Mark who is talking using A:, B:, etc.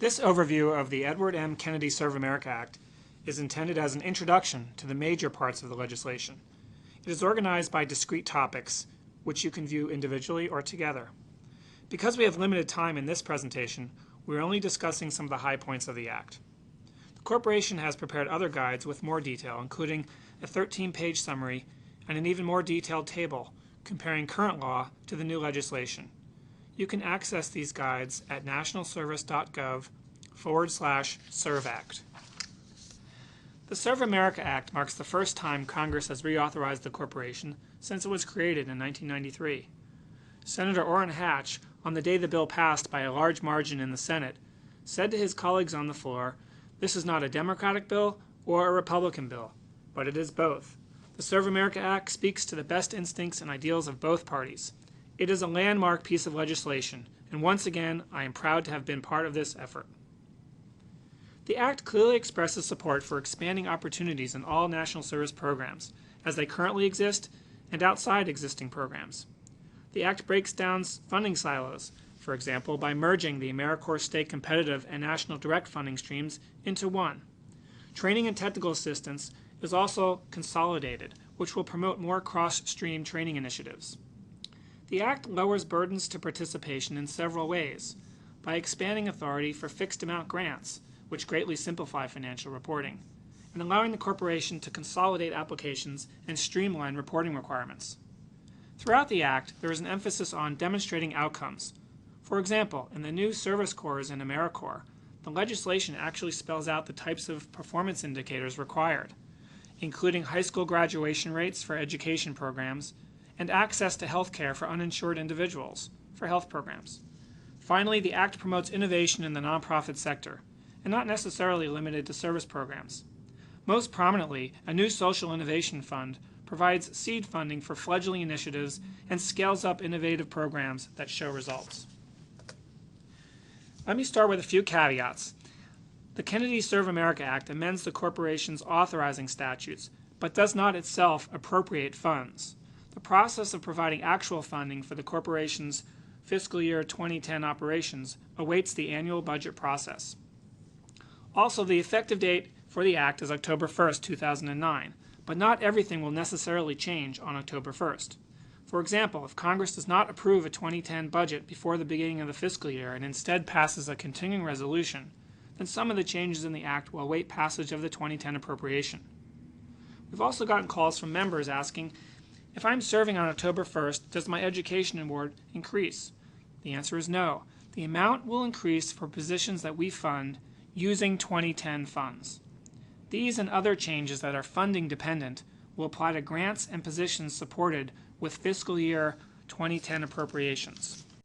A: This overview of the Edward M. Kennedy Serve America Act is intended as an introduction to the major parts of the legislation. It is organized by discrete topics, which you can view individually or together. Because we have limited time in this presentation, we are only discussing some of the high points of the Act. The Corporation has prepared other guides with more detail, including a 13-page summary and an even more detailed table comparing current law to the new legislation. You can access these guides at nationalservice.gov/ServAct. The Serve America Act marks the first time Congress has reauthorized the corporation since it was created in 1993. Senator Orrin Hatch, on the day the bill passed by a large margin in the Senate, said to his colleagues on the floor, "This is not a Democratic bill or a Republican bill, but it is both. The Serve America Act speaks to the best instincts and ideals of both parties. It is a landmark piece of legislation, and once again, I am proud to have been part of this effort." The Act clearly expresses support for expanding opportunities in all national service programs, as they currently exist and outside existing programs. The Act breaks down funding silos, for example, by merging the AmeriCorps state competitive and national direct funding streams into one. Training and technical assistance is also consolidated, which will promote more cross-stream training initiatives. The Act lowers burdens to participation in several ways, by expanding authority for fixed-amount grants, which greatly simplify financial reporting, and allowing the corporation to consolidate applications and streamline reporting requirements. Throughout the Act, there is an emphasis on demonstrating outcomes. For example, in the new service corps in AmeriCorps, the legislation actually spells out the types of performance indicators required, including high school graduation rates for education programs and access to health care for uninsured individuals for health programs. Finally, the Act promotes innovation in the nonprofit sector, and not necessarily limited to service programs. Most prominently, a new social innovation fund provides seed funding for fledgling initiatives and scales up innovative programs that show results. Let me start with a few caveats. The Kennedy Serve America Act amends the corporation's authorizing statutes, but does not itself appropriate funds. The process of providing actual funding for the corporation's fiscal year 2010 operations awaits the annual budget process. Also, the effective date for the Act is October 1st, 2009, but not everything will necessarily change on October 1st. For example, if Congress does not approve a 2010 budget before the beginning of the fiscal year and instead passes a continuing resolution, then some of the changes in the Act will await passage of the 2010 appropriation. We've also gotten calls from members asking, if I'm serving on October 1st, does my education award increase? The answer is no. The amount will increase for positions that we fund using 2010 funds. These and other changes that are funding dependent will apply to grants and positions supported with fiscal year 2010 appropriations.